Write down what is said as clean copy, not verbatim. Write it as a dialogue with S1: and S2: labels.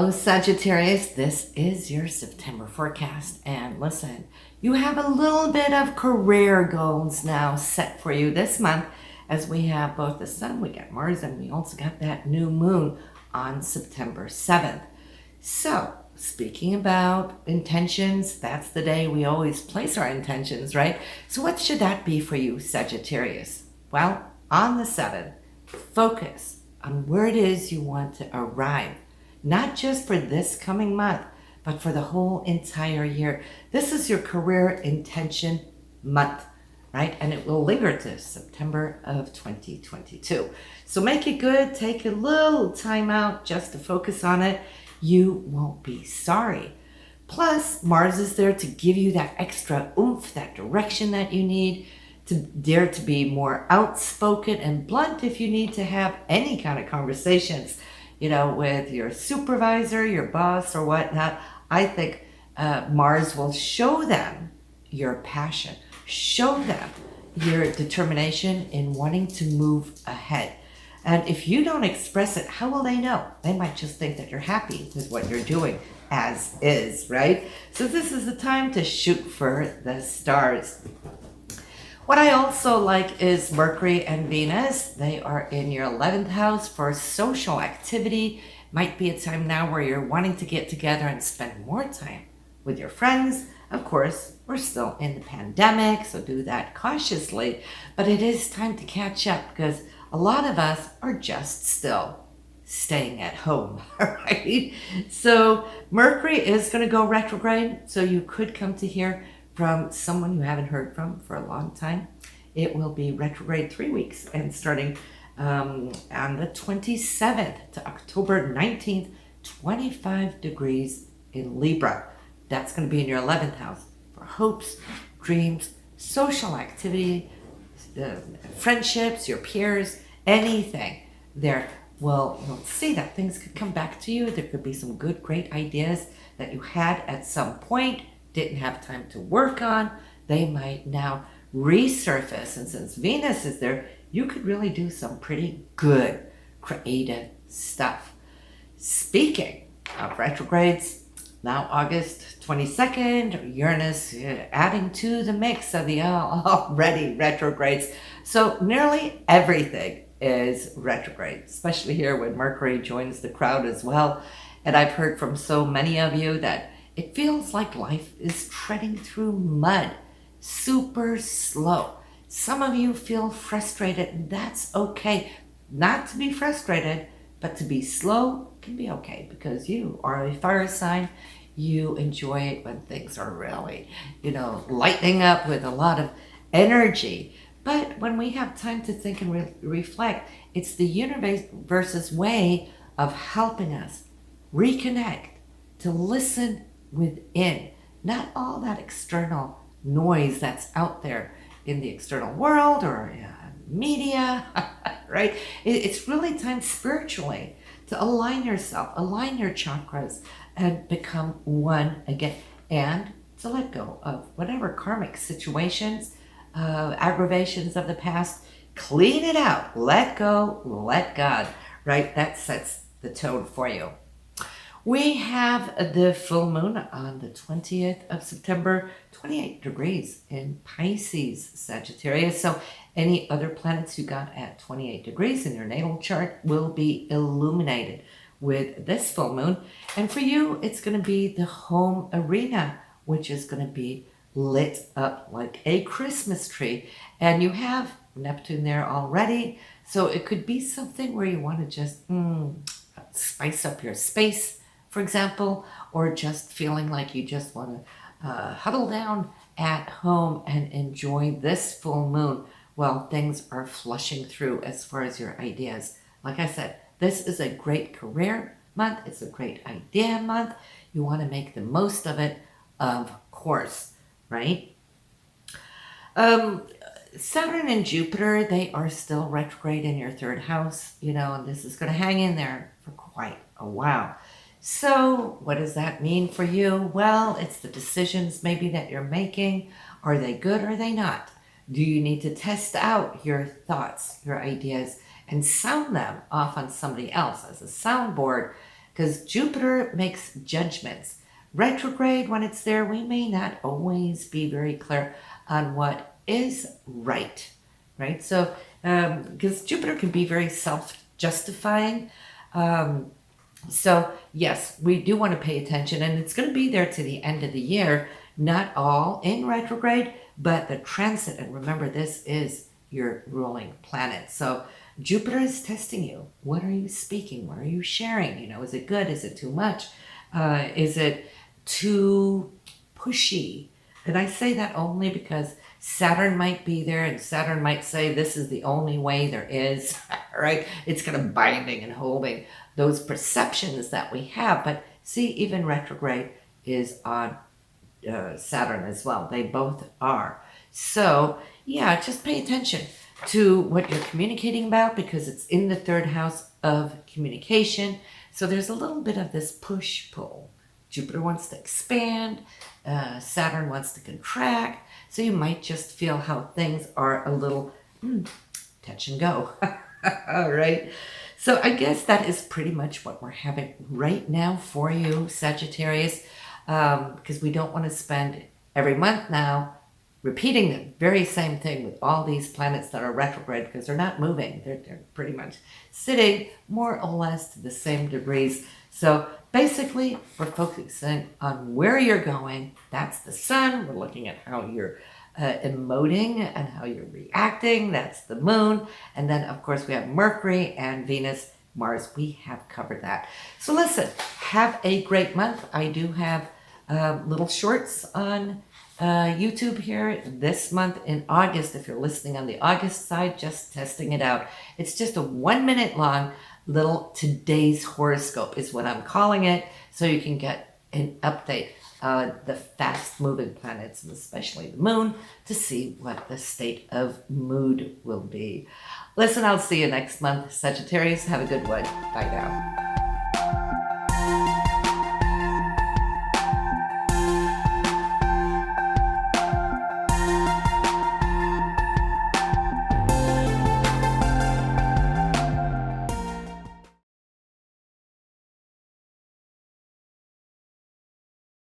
S1: Hello, Sagittarius. This is your September forecast. And listen, you have a little bit of career goals now set for you this month, as we have both the sun, we got Mars, and we also got that new moon on September 7th. So, speaking about intentions, that's the day we always place our intentions, right? So what should that be for you, Sagittarius? Well, on the 7th, focus on where it is you want to arrive. Not just for this coming month, but for the whole entire year. This is your career intention month, right? And it will linger to September of 2022. So make it good. Take a little time out just to focus on it. You won't be sorry. Plus, Mars is there to give you that extra oomph, that direction that you need, to dare to be more outspoken and blunt if you need to have any kind of conversations, with your supervisor, your boss, or whatnot. I think Mars will show them your passion, show them your determination in wanting to move ahead. And if you don't express it, how will they know? They might just think that you're happy with what you're doing as is, right? So this is the time to shoot for the stars. What I also like is Mercury and Venus. They are in your 11th house for social activity. Might be a time now where you're wanting to get together and spend more time with your friends. Of course, we're still in the pandemic, so do that cautiously. But it is time to catch up because a lot of us are just still staying at home, right? So Mercury is going to go retrograde, so you could come to hear from someone you haven't heard from for a long time. It will be retrograde 3 weeks and starting on the 27th to October 19th, 25 degrees in Libra. That's going to be in your 11th house for hopes, dreams, social activity, friendships, your peers, anything there. Well, you'll see that things could come back to you. There could be some good, great ideas that you had at some point, didn't have time to work on. They might now resurface. And since Venus is there, you could really do some pretty good creative stuff. Speaking of retrogrades, now August 22nd, Uranus adding to the mix of the already retrogrades. So nearly everything is retrograde, especially here when Mercury joins the crowd as well. And I've heard from so many of you that it feels like life is treading through mud, super slow. Some of you feel frustrated, and that's okay. Not to be frustrated, but to be slow can be okay because you are a fire sign. You enjoy it when things are really, lighting up with a lot of energy. But when we have time to think and reflect, it's the universe's way of helping us reconnect, to listen within, not all that external noise that's out there in the external world or media, right? It's really time spiritually to align yourself, align your chakras, and become one again, and to let go of whatever karmic situations, aggravations of the past. Clean it out, let go, let God, right? That sets the tone for you. We have the full moon on the 20th of September, 28 degrees in Pisces, Sagittarius. So any other planets you got at 28 degrees in your natal chart will be illuminated with this full moon. And for you, it's going to be the home arena, which is going to be lit up like a Christmas tree. And you have Neptune there already. So it could be something where you want to just spice up your space, for example, or just feeling like you just want to huddle down at home and enjoy this full moon while things are flushing through as far as your ideas. Like I said, this is a great career month. It's a great idea month. You want to make the most of it, of course, right? Saturn and Jupiter, they are still retrograde in your 3rd house, and this is going to hang in there for quite a while. So what does that mean for you? Well, it's the decisions maybe that you're making. Are they good or are they not? Do you need to test out your thoughts, your ideas, and sound them off on somebody else as a soundboard because Jupiter makes judgments. Retrograde, when it's there, we may not always be very clear on what is right, right? So, because Jupiter can be very self-justifying. So, yes, we do want to pay attention, and it's going to be there to the end of the year. Not all in retrograde, but the transit, and remember, this is your ruling planet. So, Jupiter is testing you. What are you speaking? What are you sharing? You know, is it good? Is it too much? Is it too pushy? And I say that only because Saturn might be there, and Saturn might say this is the only way there is, right? It's kind of binding and holding those perceptions that we have. But see, even retrograde is on Saturn as well. They both are. So, yeah, just pay attention to what you're communicating about, because it's in the third house of communication. So there's a little bit of this push-pull. Jupiter wants to expand, Saturn wants to contract, so you might just feel how things are a little touch and go. All right. So I guess that is pretty much what we're having right now for you, Sagittarius, because we don't want to spend every month now repeating the very same thing with all these planets that are retrograde, because they're not moving. They're pretty much sitting more or less to the same degrees. So basically, we're focusing on where you're going. That's the sun. We're looking at how you're emoting and how you're reacting. That's the moon. And then, of course, we have Mercury and Venus, Mars. We have covered that. So listen, have a great month. I do have little shorts on YouTube here this month in August. If you're listening on the August side, just testing it out. It's just a 1 minute long little today's horoscope is what I'm calling it, so you can get an update on the fast moving planets, and especially the moon, to see what the state of mood will be. Listen, I'll see you next month. Sagittarius, have a good one. Bye now.